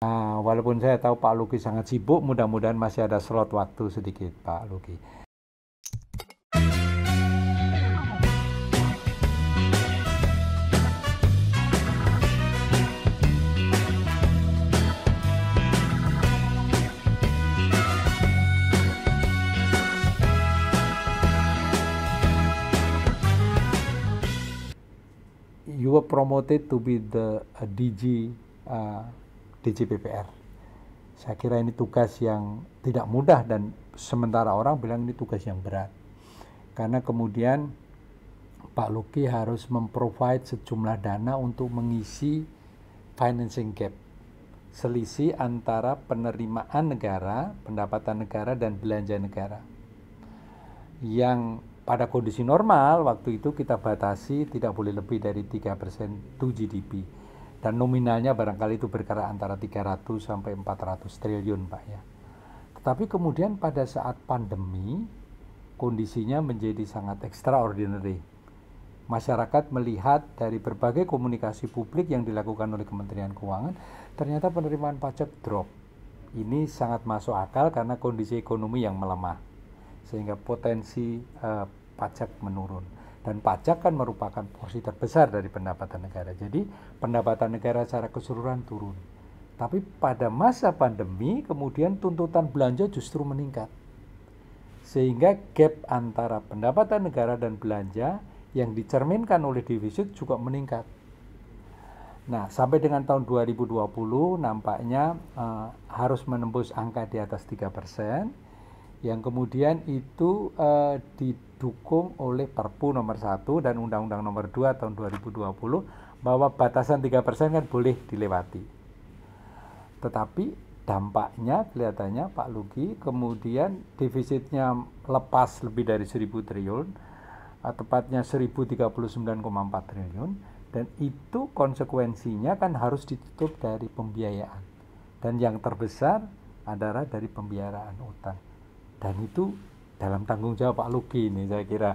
Walaupun saya tahu Pak Luki sangat sibuk, mudah-mudahan masih ada slot waktu sedikit, Pak Luki. You were promoted to be the DG DJPPR. Saya kira ini tugas yang tidak mudah dan sementara orang bilang ini tugas yang berat. Karena kemudian Pak Luki harus memprovide sejumlah dana untuk mengisi financing gap. Selisih antara penerimaan negara, pendapatan negara dan belanja negara. Yang pada kondisi normal waktu itu kita batasi tidak boleh lebih dari 3% to GDP. Dan nominalnya barangkali itu berkisar antara 300 sampai 400 triliun, Pak ya. Tetapi kemudian pada saat pandemi kondisinya menjadi sangat extraordinary. Masyarakat melihat dari berbagai komunikasi publik yang dilakukan oleh Kementerian Keuangan, ternyata penerimaan pajak drop. Ini sangat masuk akal karena kondisi ekonomi yang melemah, sehingga potensi pajak menurun. Dan pajak kan merupakan porsi terbesar dari pendapatan negara. Jadi pendapatan negara secara keseluruhan turun. Tapi pada masa pandemi kemudian tuntutan belanja justru meningkat. Sehingga gap antara pendapatan negara dan belanja yang dicerminkan oleh defisit juga meningkat. Nah, sampai dengan tahun 2020 nampaknya harus menembus angka di atas 3%, yang kemudian itu didukung oleh Perpu nomor 1 dan Undang-Undang nomor 2 tahun 2020 bahwa batasan 3% kan boleh dilewati. Tetapi dampaknya kelihatannya Pak Luki kemudian defisitnya lepas lebih dari 1.000 triliun, tepatnya 1.039,4 triliun, dan itu konsekuensinya kan harus ditutup dari pembiayaan. Dan yang terbesar adalah dari pembiayaan utang. Dan itu dalam tanggung jawab Pak Luki ini saya kira.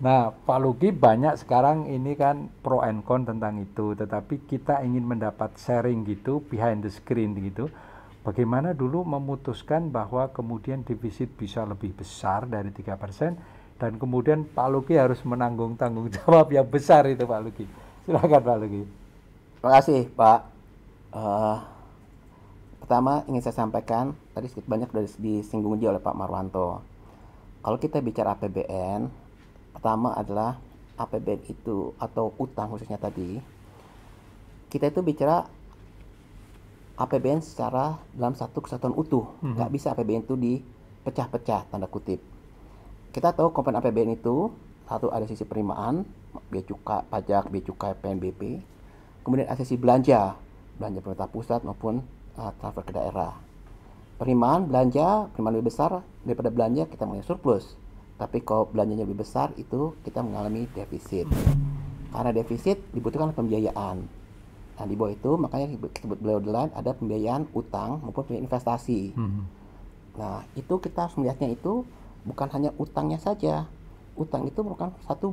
Nah, Pak Luki banyak sekarang ini kan pro and con tentang itu, tetapi kita ingin mendapat sharing gitu, behind the screen gitu. Bagaimana dulu memutuskan bahwa kemudian defisit bisa lebih besar dari 3%, dan kemudian Pak Luki harus menanggung tanggung jawab yang besar itu, Pak Luki. Silakan Pak Luki. Terima kasih Pak. Pertama ingin saya sampaikan, tadi sedikit banyak sudah disinggung oleh Pak Marwanto. Kalau kita bicara APBN, pertama adalah APBN itu atau utang khususnya tadi, kita itu bicara APBN secara dalam satu kesatuan utuh. Nggak bisa APBN itu dipecah-pecah, tanda kutip. Kita tahu komponen APBN itu, satu ada sisi penerimaan, biaya cukai, pajak, biaya cukai, PNBP. Kemudian ada sisi belanja pemerintah pusat maupun transfer ke daerah. Penerimaan lebih besar daripada belanja, kita mengalami surplus. Tapi kalau belanjanya lebih besar, itu kita mengalami defisit. Karena defisit dibutuhkan pembiayaan. Nah, di bawah itu makanya disebut below the line ada pembiayaan utang maupun pembiayaan investasi. Nah, itu kita harus melihatnya itu bukan hanya utangnya saja. Utang itu merupakan satu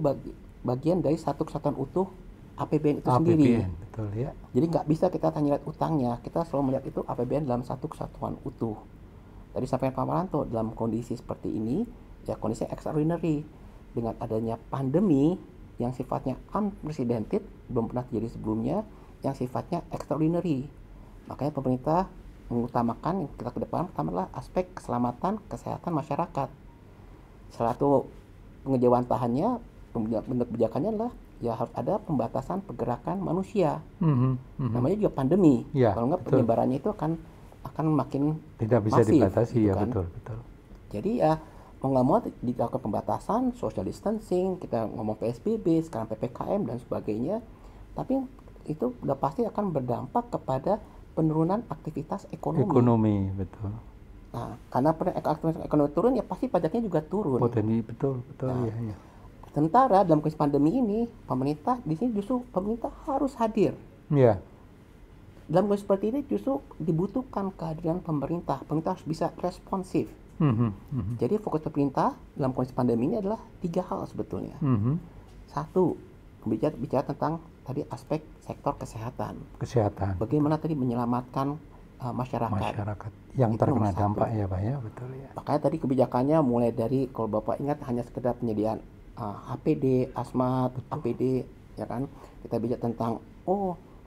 bagian dari satu kesatuan utuh APBN itu sendiri. Betul ya. Jadi nggak bisa kita hanya lihat utangnya, kita selalu melihat itu APBN dalam satu kesatuan utuh. Tadi sampai Pak Maranto, dalam kondisi seperti ini, ya kondisi extraordinary, dengan adanya pandemi yang sifatnya unprecedented, belum pernah terjadi sebelumnya, yang sifatnya extraordinary. Makanya pemerintah mengutamakan yang kita ke depan pertama adalah aspek keselamatan kesehatan masyarakat. Salah satu pengejawantahannya, bentuk kebijakannya adalah ya harus ada pembatasan pergerakan manusia. Namanya juga pandemi. Ya, kalau nggak penyebarannya itu akan makin tidak bisa masif, dibatasi gitu ya kan. betul. Jadi ya mau nggak mau dilakukan pembatasan, social distancing, kita ngomong PSBB, sekarang PPKM dan sebagainya. Tapi itu udah pasti akan berdampak kepada penurunan aktivitas ekonomi. Betul. Nah, karena aktivitas ekonomi turun, ya pasti pajaknya juga turun. Potensi betul. Nah, ya. Sementara dalam kondisi pandemi ini, pemerintah di sini justru pemerintah harus hadir. Ya. Dalam kondisi seperti ini justru dibutuhkan kehadiran pemerintah. Pemerintah harus bisa responsif. Jadi fokus pemerintah dalam kondisi pandemi ini adalah 3 hal sebetulnya. Satu, bicara tentang tadi aspek sektor kesehatan. Kesehatan. Bagaimana tadi menyelamatkan masyarakat. yang Itu nomor terkena satu. dampak ya Pak ya, betul ya. Makanya tadi kebijakannya mulai dari, kalau Bapak ingat, hanya sekedar penyediaan APD, asmat, APD, ya kan. Kita bicara tentang,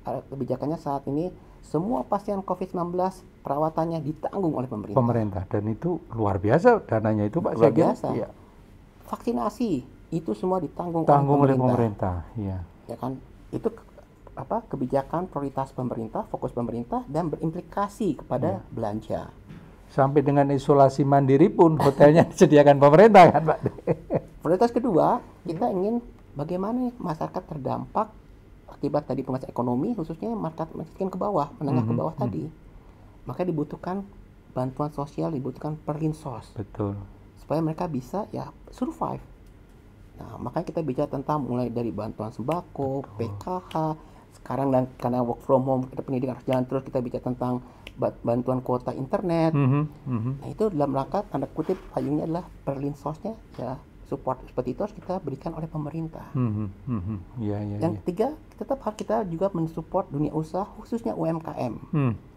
kebijakannya saat ini semua pasien COVID-19 perawatannya ditanggung oleh pemerintah. Dan itu luar biasa dananya itu Pak, Luar saya kira. biasa. Iya. Vaksinasi itu semua ditanggung Oleh oleh pemerintah. pemerintah, iya. Ya kan, itu kebijakan prioritas pemerintah, fokus pemerintah, dan berimplikasi kepada belanja. Sampai dengan isolasi mandiri pun hotelnya disediakan pemerintah kan Pak. Prioritas kedua, kita ingin bagaimana masyarakat terdampak akibat tadi pemasukan ekonomi, khususnya masyarakat miskin ke bawah, menengah ke bawah tadi. Maka dibutuhkan bantuan sosial, dibutuhkan perlinsos Betul. supaya mereka bisa ya survive. Nah, makanya kita bicara tentang mulai dari bantuan sembako, PKH, sekarang dan karena work from home, pendidikan harus jalan terus, kita bicara tentang bantuan kuota internet. Nah, itu dalam rangka tanda kutip payungnya adalah perlinsosnya, ya support seperti itu harus kita berikan oleh pemerintah. Iya, iya. Yang ketiga, kita juga mensupport dunia usaha, khususnya UMKM.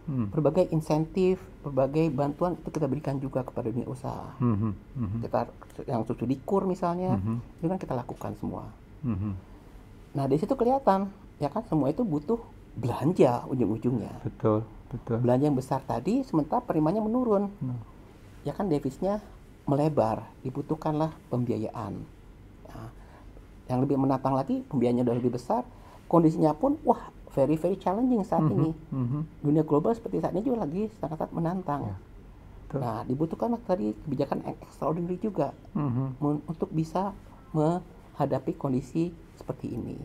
Berbagai insentif, berbagai bantuan itu kita berikan juga kepada dunia usaha. Kita yang subsidi kur misalnya, itu kan kita lakukan semua. Nah, dari situ kelihatan, ya kan, semua itu butuh belanja ujung-ujungnya. Betul. Belanja yang besar tadi, sementara perimanya menurun. Ya kan, defisitnya melebar, dibutuhkanlah pembiayaan. Nah, yang lebih menantang lagi, pembiayaannya udah lebih besar, kondisinya pun very challenging saat ini. Dunia global seperti saat ini juga lagi sangat menantang. Nah, dibutuhkanlah tadi kebijakan extraordinary juga untuk bisa menghadapi kondisi seperti ini.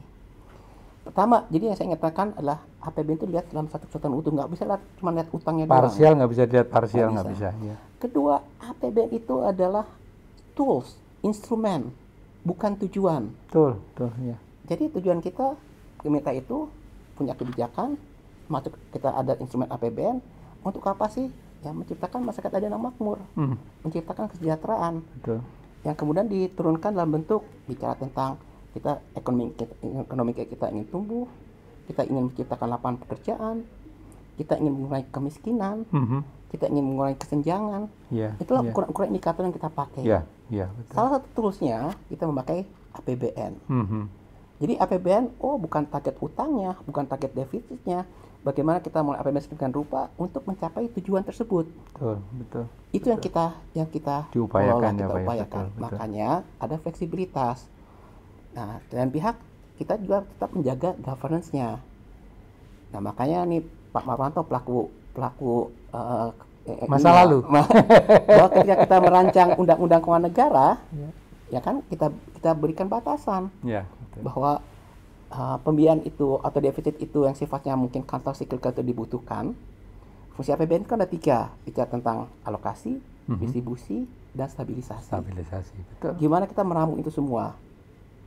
Pertama, jadi yang saya katakan adalah APBN itu lihat dalam satu kesatuan utuh, nggak bisa cuma lihat utangnya doang. Parsial nggak bisa dilihat, parsial nggak bisa. Ya. Kedua, APBN itu adalah tools, instrumen, bukan tujuan. Betul, ya. Jadi tujuan kita itu punya kebijakan, masuk kita ada instrumen APBN untuk apa sih? Ya menciptakan masyarakat adil dan makmur, menciptakan kesejahteraan. Betul. Yang kemudian diturunkan dalam bentuk bicara tentang ekonomi kita ingin tumbuh, kita ingin menciptakan lapangan pekerjaan, kita ingin mengurangi kemiskinan, kita ingin mengurangi kesenjangan. Itulah ukuran-ukuran indikator yang kita pakai. Betul. Salah satu toolsnya kita memakai APBN. Jadi APBN, bukan target utangnya, bukan target defisitnya. Bagaimana kita mulai APBN sedemikian rupa untuk mencapai tujuan tersebut. Betul. Itu yang kita diupayakan, kita upayakan. Betul. Makanya ada fleksibilitas. Nah, dan pihak kita juga tetap menjaga governance-nya. Nah, makanya nih Pak Marwanto pelaku masa lalu. Bahwa ketika kita merancang undang-undang keuangan negara, ya kan kita berikan batasan bahwa pembiayaan itu atau defisit itu yang sifatnya mungkin counter cyclical itu dibutuhkan. Fungsi APBN kan ada 3, bicara tentang alokasi, distribusi, dan stabilisasi. Betul. Gimana kita meramu itu semua?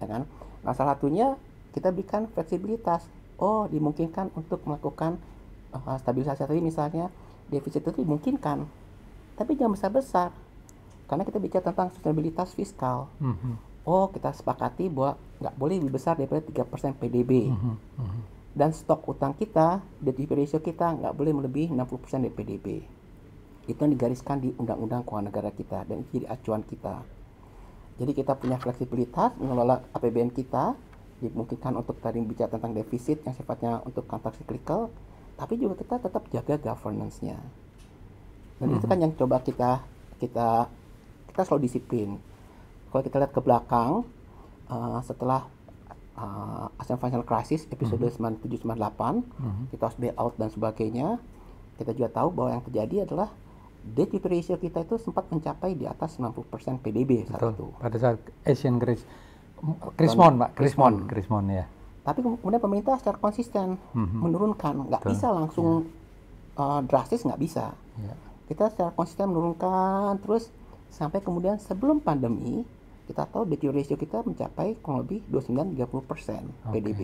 Ya kan? Nah, salah satunya kita berikan fleksibilitas. Dimungkinkan untuk melakukan stabilisasi tadi, misalnya defisit itu dimungkinkan, tapi jangan besar-besar, karena kita bicara tentang sustainabilitas fiskal. Kita sepakati bahwa nggak boleh lebih besar daripada 3% PDB, dan stok utang kita, debt ratio kita nggak boleh melebihi 60% dari PDB. Itu yang digariskan di Undang-Undang Keuangan Negara kita, dan itu jadi acuan kita. Jadi kita punya fleksibilitas mengelola APBN kita, dimungkinkan untuk tadi bicara tentang defisit yang sifatnya untuk counter cyclical, tapi juga kita tetap jaga governance-nya. Dan itu kan yang coba kita selalu disiplin. Kalau kita lihat ke belakang, setelah Asian Financial Crisis episode 97-98, kita harus bail out dan sebagainya, kita juga tahu bahwa yang terjadi adalah debt ratio kita itu sempat mencapai di atas 90% PDB saat itu. Pada saat Asian Krismon ya. Tapi kemudian pemerintah secara konsisten menurunkan, nggak bisa langsung drastis, nggak bisa. Kita secara konsisten menurunkan terus sampai kemudian sebelum pandemi kita tahu debt ratio kita mencapai kurang lebih 29-30% PDB.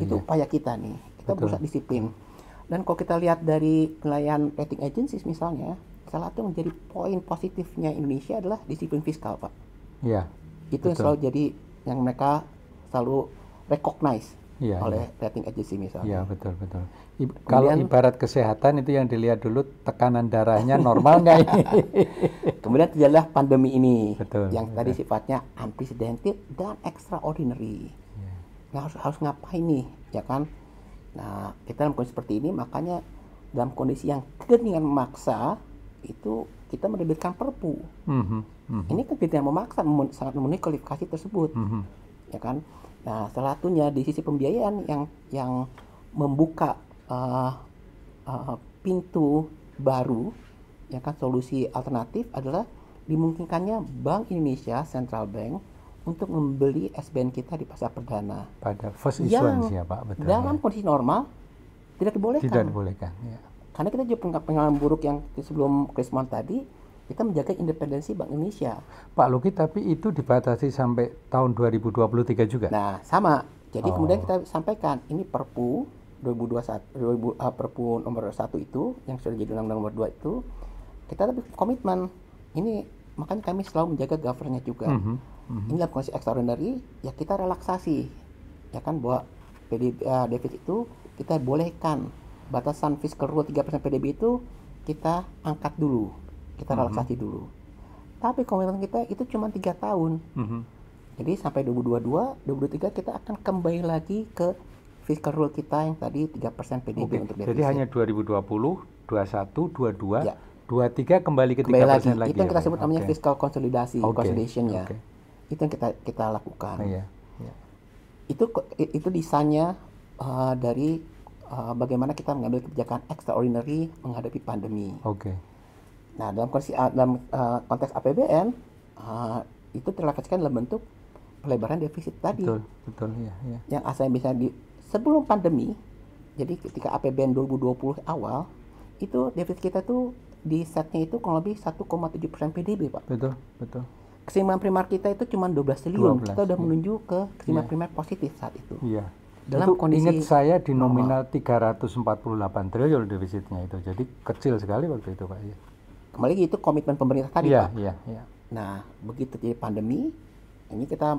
Itu upaya kita nih, kita berusaha disiplin. Dan kalau kita lihat dari penilaian rating agencies misalnya, salah satu yang menjadi poin positifnya Indonesia adalah disiplin fiskal, Pak. Itu yang selalu jadi yang mereka selalu recognize. Iya, oleh rating agency misalnya. iya betul betul. Kalau ibarat kesehatan itu yang dilihat dulu tekanan darahnya normal nggak ini? Kemudian terjadilah pandemi ini Betul, yang tadi sifatnya unprecedented dan extraordinary. Iya. Nah, harus ngapain nih, ya kan? Nah, kita dalam kondisi seperti ini, makanya dalam kondisi yang dengan memaksa itu kita menerbitkan Perpu. Ini kan tidak memaksa, sangat memenuhi kualifikasi tersebut, ya kan? Nah, salah satunya di sisi pembiayaan yang membuka pintu baru, ya kan, solusi alternatif adalah dimungkinkannya Bank Indonesia Central Bank untuk membeli SBN kita di pasar perdana. Pada first issuance ya Pak, betul. Dalam kondisi normal tidak dibolehkan. Tidak dibolehkan. Ya. Karena kita juga pengalaman buruk yang sebelum Krismon tadi, kita menjaga independensi Bank Indonesia. Pak Luki, tapi itu dibatasi sampai tahun 2023 juga? Nah, sama. Jadi kemudian kita sampaikan, ini Perpu 2021, Perpu nomor 1 itu, yang sudah jadi undang-undang nomor 2 itu, kita lebih komitmen. Ini, makanya kami selalu menjaga governance juga. Ini dalam kondisi extraordinary, ya kita relaksasi. Ya kan, bahwa defisit itu kita bolehkan. Batasan fiscal rule 3% PDB itu kita angkat dulu. Kita relaksasi dulu. Tapi komitmen kita itu cuma 3 tahun. Jadi sampai 2022, 2023 kita akan kembali lagi ke fiscal rule kita yang tadi 3% PDB untuk defisit. Jadi hanya 2020, 21, 22, Ya. 23 kembali ke 3% Kembali lagi. lagi. Itu yang kita sebut namanya Okay. fiscal consolidasi, consolidation ya. Okay. Itu yang kita lakukan. Iya. Iya. Itu desainnya dari bagaimana kita mengambil kebijakan extraordinary menghadapi pandemi. Oke. Nah, dalam konteks APBN itu terrefleksikan dalam bentuk pelebaran defisit tadi. Betul, betul, ya, ya. Yang asalnya bisa sebelum pandemi, jadi ketika APBN 2020 awal, itu defisit kita tuh di setnya itu kurang lebih 1,7% PDB, Pak. Betul, betul. Keseimbangan primer kita itu cuma 12 triliun. 12, Kita udah iya. menuju ke keseimbangan primer positif saat itu. Iya. Dalam Itu kondisi ingat saya di nominal 348 triliun defisitnya itu. Jadi kecil sekali waktu itu, Pak. Iya. Kembali lagi itu komitmen pemerintah tadi, Iya, Pak. iya, iya. Nah, begitu jadi pandemi, ini kita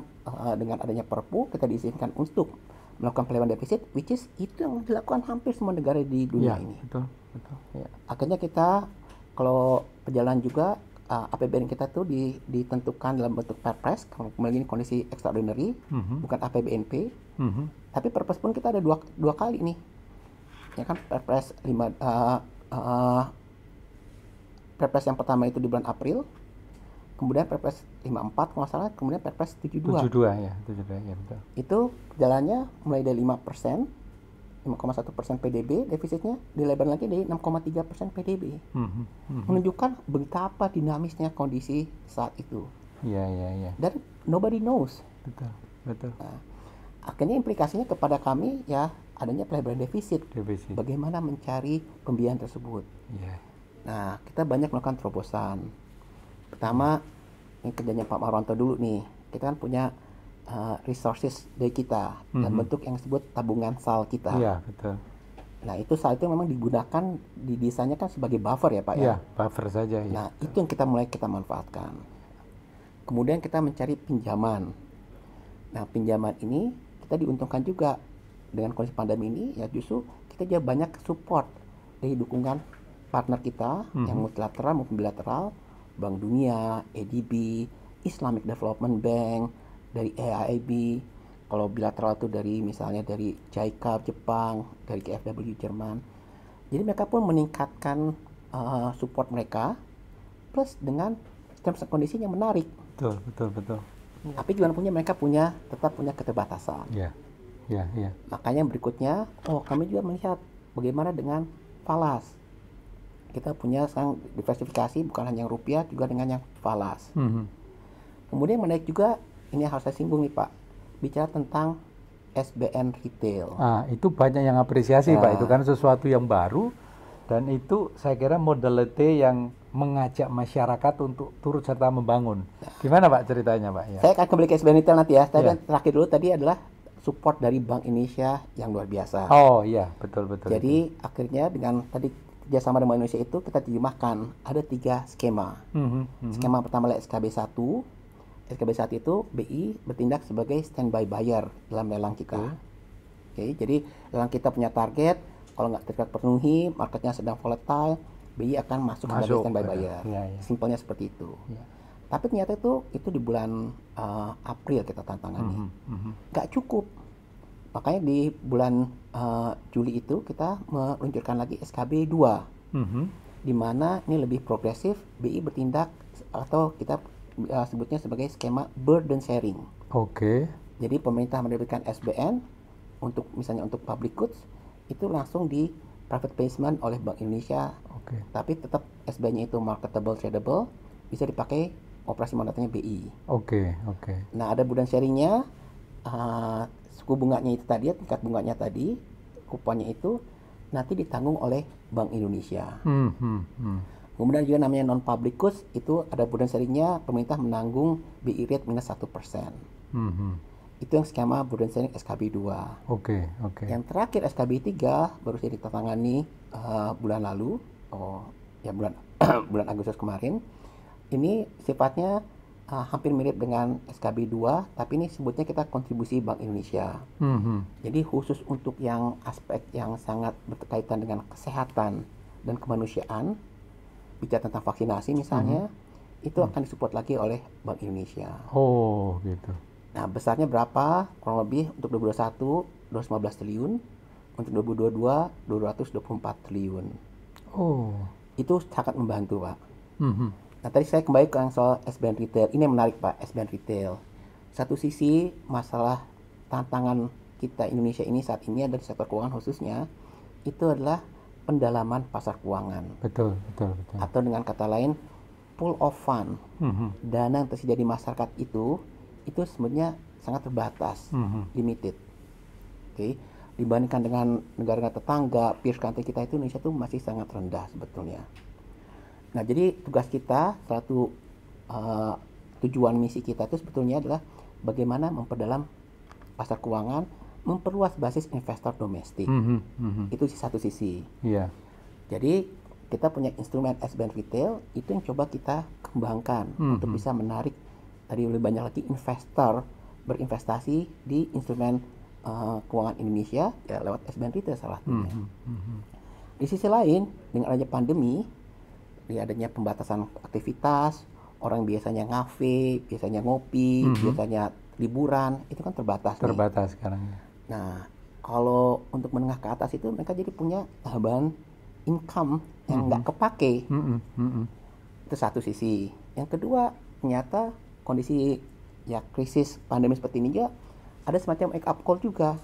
dengan adanya Perpu kita diizinkan untuk melakukan pelebaran defisit, which is itu yang dilakukan hampir semua negara di dunia Iya, ini. betul, betul. Iya. Akhirnya kita kalau perjalanan juga APBN kita tuh ditentukan dalam bentuk Perpres, kembali ini kondisi extraordinary, bukan APBNP. Tapi Perpres pun kita ada dua kali nih, ya kan, Perpres Perpres yang pertama itu di bulan April, kemudian Perpres 54 kalau nggak salah, kemudian Perpres 72. 72 ya, 72 ya betul. Itu jalannya mulai dari 5,1% PDB defisitnya, dilebar lagi dari 6,3% PDB. Menunjukkan betapa dinamisnya kondisi saat itu. Iya, iya, iya. Dan nobody knows. Betul, betul. Nah, akhirnya implikasinya kepada kami ya adanya pelebaran defisit. Defisit. Bagaimana mencari pembiayaan tersebut. Iya. Nah, kita banyak melakukan terobosan. Pertama, ini kerjanya Pak Marwanto dulu nih. Kita kan punya resources dari kita dan bentuk yang disebut tabungan SAL kita. Iya, betul. Nah, itu saat itu memang digunakan didesainnya kan sebagai buffer ya, Pak ya. Iya, buffer saja ya. Nah, itu yang kita manfaatkan. Kemudian kita mencari pinjaman. Nah, pinjaman ini kita diuntungkan juga dengan kondisi pandemi ini, ya justru kita juga banyak support dari dukungan partner kita yang multilateral maupun bilateral, Bank Dunia, ADB, Islamic Development Bank, dari EIB. Kalau bilateral itu dari misalnya dari JICA Jepang, dari KfW Jerman. Jadi mereka pun meningkatkan support mereka plus dengan terms and condition yang menarik. Betul, betul, betul. Tapi gimana punya mereka tetap punya keterbatasan. Iya. Iya, iya. Makanya berikutnya, kami juga melihat bagaimana dengan falas. Kita punya sekarang diversifikasi bukan hanya yang rupiah, juga dengan yang falas. Kemudian menaik juga, ini harus saya singgung nih Pak, bicara tentang SBN retail. Itu banyak yang apresiasi Pak, itu kan sesuatu yang baru dan itu saya kira modality yang mengajak masyarakat untuk turut serta membangun. Gimana Pak ceritanya Pak? Ya. Saya akan kembali ke SBN retail nanti ya. Tapi yang terakhir dulu tadi adalah support dari Bank Indonesia yang luar biasa. Oh iya, betul, betul. Jadi akhirnya dengan tadi kerjasama dengan Bank Indonesia itu kita terjemahkan ada 3 skema. Skema pertama adalah SKB 1. SKB 1 itu BI bertindak sebagai standby buyer dalam lelang kita. Oke, jadi dalam kita punya target, kalau nggak terpenuhi, marketnya sedang volatile, BI akan masuk sebagai standby buyer. Simpelnya seperti itu. Tapi ternyata itu di bulan April kita tantangani. Nggak cukup. Makanya di bulan Juli itu kita meluncurkan lagi SKB 2. Di mana ini lebih progresif, BI bertindak atau kita sebutnya sebagai skema burden sharing. Oke. Jadi pemerintah menerbitkan SBN untuk misalnya untuk public goods itu langsung di private placement oleh Bank Indonesia. Tapi tetap SBN-nya itu marketable, tradable, bisa dipakai operasi moneternya BI. Nah, ada burden sharing-nya, suku bunganya itu tadi, tingkat bunganya tadi, kuponnya itu nanti ditanggung oleh Bank Indonesia. Kemudian juga namanya non-public goods, itu ada burden sharing-nya, pemerintah menanggung BI rate minus 1%. Itu yang skema burden sharing SKB 2. Yang terakhir SKB 3 baru saja ditandatangani bulan lalu, bulan Agustus kemarin. Ini sifatnya hampir mirip dengan SKB 2, tapi ini sebutnya kita kontribusi Bank Indonesia. Jadi khusus untuk yang aspek yang sangat berkaitan dengan kesehatan dan kemanusiaan, bicara tentang vaksinasi misalnya, itu akan disupport lagi oleh Bank Indonesia. Oh, gitu. Nah, besarnya berapa? Kurang lebih untuk 2021, 215 triliun. Untuk 2022, 224 triliun. Oh. Itu sangat membantu, Pak. Nah, tadi saya kembali ke yang soal SBN Retail. Ini yang menarik, Pak, SBN Retail. Satu sisi, masalah tantangan kita Indonesia ini saat ini ada di sektor keuangan khususnya, itu adalah pendalaman pasar keuangan. Betul. Atau dengan kata lain, pool of fund. Dana yang tersedia di masyarakat itu sebenarnya sangat terbatas, limited. Dibandingkan dengan negara-negara tetangga, peer country kita itu, Indonesia itu masih sangat rendah sebetulnya. Nah, jadi tugas kita, satu tujuan misi kita itu sebetulnya adalah bagaimana memperdalam pasar keuangan, memperluas basis investor domestik. Itu satu sisi. Jadi kita punya instrumen SBN Retail, itu yang coba kita kembangkan untuk bisa menarik tadi lebih banyak lagi investor berinvestasi di instrumen keuangan Indonesia ya lewat SBN Retail salah satunya. Di sisi lain, dengan adanya pandemi, adanya pembatasan aktivitas, orang biasanya ngafe, biasanya ngopi, biasanya liburan, itu kan terbatas. Terbatas sekarang. Nah, kalau untuk menengah ke atas itu mereka jadi punya tambahan income yang nggak kepake. Itu satu sisi. Yang kedua, ternyata kondisi ya krisis pandemi seperti ini juga ada semacam wake up call juga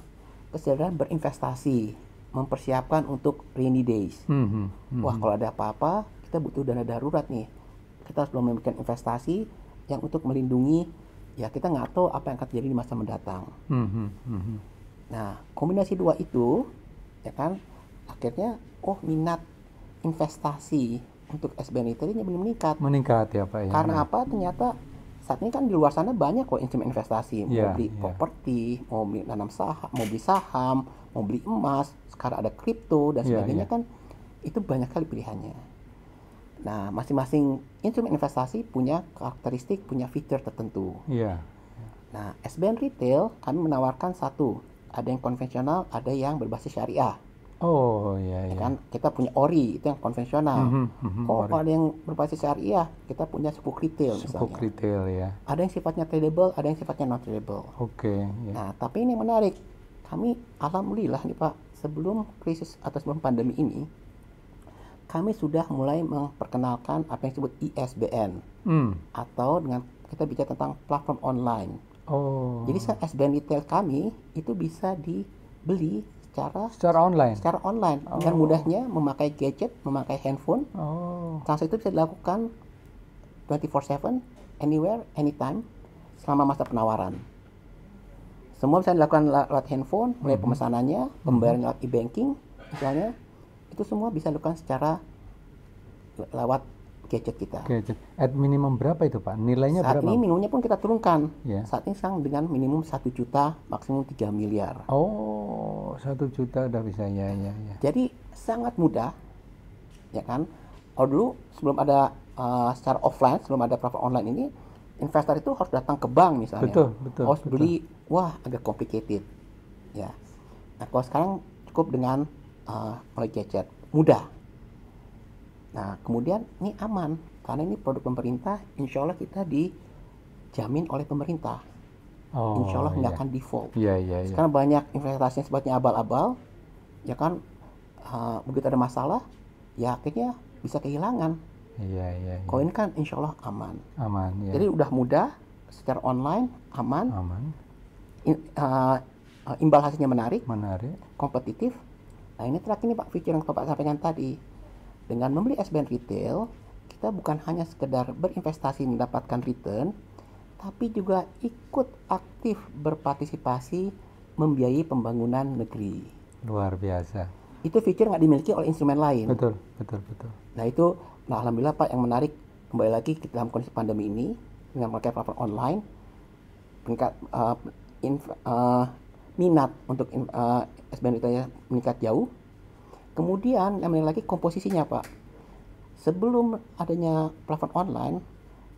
kesadaran berinvestasi, mempersiapkan untuk rainy days. Wah, kalau ada apa-apa kita butuh dana darurat nih, kita harus memberikan investasi yang untuk melindungi ya kita nggak tahu apa yang akan terjadi di masa mendatang. Nah, kombinasi dua itu ya kan akhirnya minat investasi untuk SBN Retail ini meningkat ya Pak ya. Karena apa? Ternyata saat ini kan di luar sana banyak kok instrumen investasi, mau beli properti, mau beli nanam saham, mau beli saham, mau beli emas, sekarang ada kripto dan sebagainya kan itu banyak kali pilihannya. Nah, masing-masing instrumen investasi punya karakteristik, punya fitur tertentu. Nah, SBN Retail kami menawarkan satu, ada yang konvensional, ada yang berbasis syariah. Kan kita punya ORI, itu yang konvensional. Kalau ada yang berbasis syariah, kita punya sukuk retail misalnya. Sukuk retail ya. Ada yang sifatnya tradable, ada yang sifatnya non tradable. Nah, tapi ini yang menarik. Kami alhamdulillah nih Pak, sebelum krisis atau sebelum pandemi ini, kami sudah mulai memperkenalkan apa yang disebut ISBN. Atau dengan kita bicara tentang platform online. Jadi SBN Retail kami itu bisa dibeli secara online dengan mudahnya memakai gadget, memakai handphone. Transaksi itu bisa dilakukan 24/7, anywhere, anytime, selama masa penawaran. Semua bisa dilakukan lewat handphone, mulai pemesanannya, pembayaran lewat e-banking, misalnya, itu semua bisa dilakukan secara lewat gadget kita. At minimum berapa itu Pak? Nilainya saat berapa? Saat ini minimumnya pun kita turunkan. Saat ini sekarang dengan minimum 1 juta, maksimum 3 miliar. 1 juta udah bisa ya. Jadi sangat mudah, ya kan? Kalau dulu sebelum ada secara offline, sebelum ada platform online ini, investor itu harus datang ke bank misalnya. Betul. Harus beli, wah agak complicated, ya. Nah, kalau sekarang cukup dengan melalui gadget, mudah. Nah, kemudian ini aman karena ini produk pemerintah, insya Allah kita dijamin oleh pemerintah. Insya Allah nggak akan default. Sekarang banyak investasi yang sifatnya abal-abal, ya kan, begitu ada masalah, ya akhirnya bisa kehilangan. Kalau ini kan insya Allah aman. Jadi udah mudah, secara online aman. Imbal hasilnya menarik, kompetitif. Nah, ini terakhir nih Pak, fitur yang Bapak sampaikan tadi. Dengan membeli SBN Retail, kita bukan hanya sekedar berinvestasi mendapatkan return, tapi juga ikut aktif berpartisipasi membiayai pembangunan negeri. Luar biasa. Itu fitur nggak dimiliki oleh instrumen lain. Betul. Nah itu, alhamdulillah Pak, yang menarik kembali lagi dalam kondisi pandemi ini dengan memakai platform online, meningkat minat untuk SBN Retail meningkat jauh. Kemudian yang menarik lagi komposisinya Pak. Sebelum adanya platform online,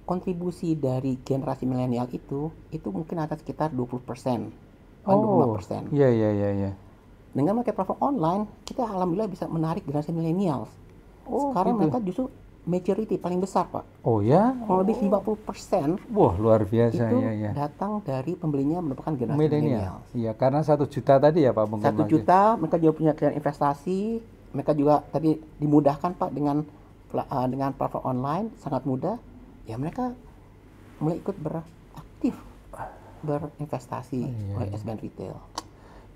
kontribusi dari generasi milenial itu mungkin ada sekitar 20%, 25%. Iya. Dengan memakai platform online, kita alhamdulillah bisa menarik generasi milenial. Sekarang mereka justru majority paling besar Pak. Oh ya? Kurang lebih 50%. Wah, luar biasa. Itu datang dari pembelinya merupakan generasi milenial. Iya, karena 1 juta tadi ya Pak. 1 juta, mereka juga punya klien investasi. Mereka juga tadi dimudahkan Pak dengan platform online, sangat mudah. Ya mereka mulai ikut beraktif berinvestasi oleh SBN Retail.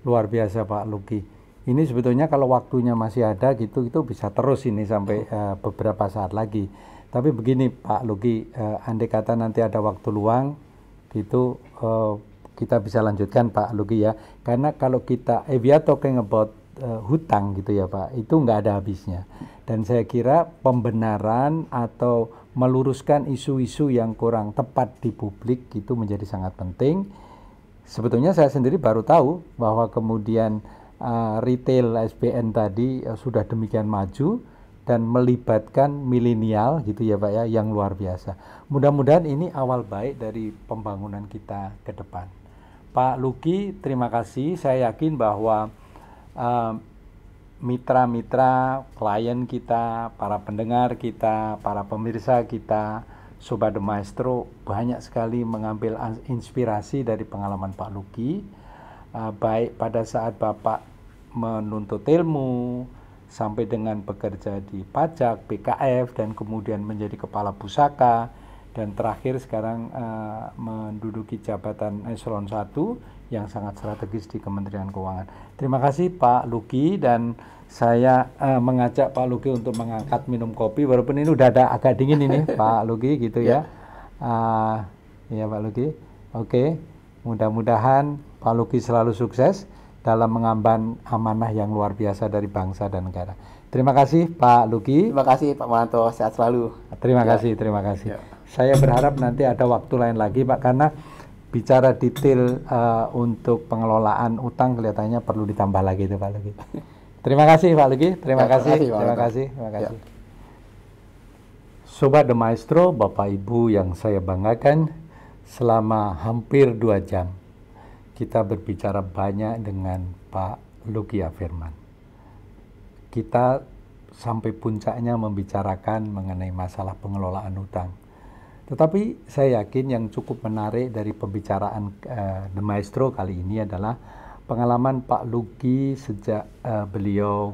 Luar biasa Pak Luki. Ini sebetulnya kalau waktunya masih ada gitu, itu bisa terus ini sampai beberapa saat lagi. Tapi begini Pak Luki, andai kata nanti ada waktu luang gitu, kita bisa lanjutkan Pak Luki ya. Karena kalau kita, we are talking about hutang gitu ya Pak, itu nggak ada habisnya. Dan saya kira pembenaran atau meluruskan isu-isu yang kurang tepat di publik itu menjadi sangat penting. Sebetulnya saya sendiri baru tahu bahwa kemudian retail SBN tadi sudah demikian maju dan melibatkan milenial gitu ya Pak ya, yang luar biasa. Mudah-mudahan ini awal baik dari pembangunan kita ke depan. Pak Luki, terima kasih. Saya yakin bahwa mitra-mitra, klien kita, para pendengar kita, para pemirsa kita, Sobat The Maestro banyak sekali mengambil inspirasi dari pengalaman Pak Luki, baik pada saat Bapak menuntut ilmu, sampai dengan bekerja di pajak, BKF, dan kemudian menjadi kepala pusaka, dan terakhir sekarang menduduki jabatan eselon 1 yang sangat strategis di Kementerian Keuangan. Terima kasih Pak Luki, dan saya mengajak Pak Luki untuk mengangkat minum kopi, walaupun ini udah agak dingin ini Pak Luki gitu ya. Ya Pak Luki. Oke, mudah-mudahan Pak Luki selalu sukses dalam mengemban amanah yang luar biasa dari bangsa dan negara. Terima kasih Pak Luki. Terima kasih Pak Maranto, sehat selalu. Terima kasih. Saya berharap nanti ada waktu lain lagi Pak, karena bicara detail untuk pengelolaan utang kelihatannya perlu ditambah lagi itu Pak Luki. Terima kasih Pak Luki, terima kasih. Sobat The Maestro, Bapak Ibu yang saya banggakan, selama hampir 2 jam kita berbicara banyak dengan Pak Luki Afirman. Kita sampai puncaknya membicarakan mengenai masalah pengelolaan utang. Tetapi saya yakin yang cukup menarik dari pembicaraan The Maestro kali ini adalah pengalaman Pak Luki sejak beliau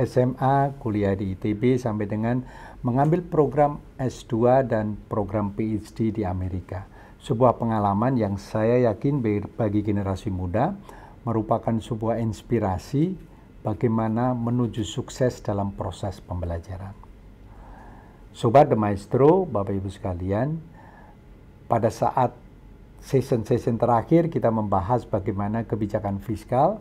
SMA, kuliah di ITB, sampai dengan mengambil program S2 dan program PhD di Amerika. Sebuah pengalaman yang saya yakin bagi generasi muda merupakan sebuah inspirasi bagaimana menuju sukses dalam proses pembelajaran. Sobat The Maestro, Bapak Ibu sekalian, pada saat session terakhir kita membahas bagaimana kebijakan fiskal,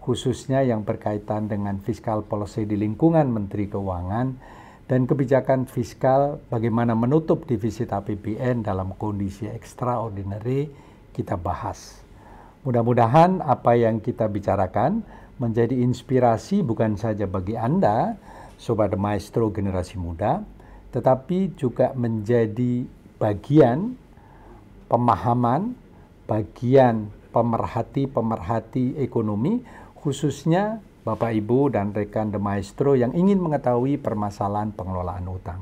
khususnya yang berkaitan dengan fiskal policy di lingkungan Menteri Keuangan, dan kebijakan fiskal bagaimana menutup defisit APBN dalam kondisi extraordinary kita bahas. Mudah-mudahan apa yang kita bicarakan menjadi inspirasi bukan saja bagi Anda, Sobat The Maestro generasi muda, tetapi juga menjadi bagian pemahaman, bagian pemerhati ekonomi, khususnya Bapak Ibu dan rekan The Maestro yang ingin mengetahui permasalahan pengelolaan utang.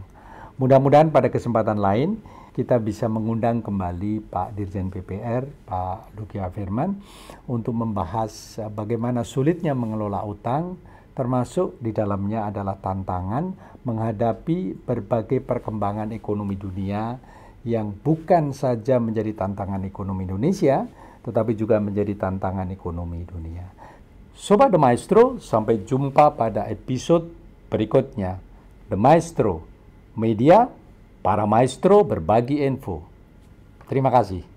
Mudah-mudahan pada kesempatan lain kita bisa mengundang kembali Pak Dirjen PPR, Pak Luki Firman, untuk membahas bagaimana sulitnya mengelola utang, termasuk di dalamnya adalah tantangan menghadapi berbagai perkembangan ekonomi dunia yang bukan saja menjadi tantangan ekonomi Indonesia, tetapi juga menjadi tantangan ekonomi dunia. Sobat The Maestro, sampai jumpa pada episode berikutnya. The Maestro, media para maestro berbagi info. Terima kasih.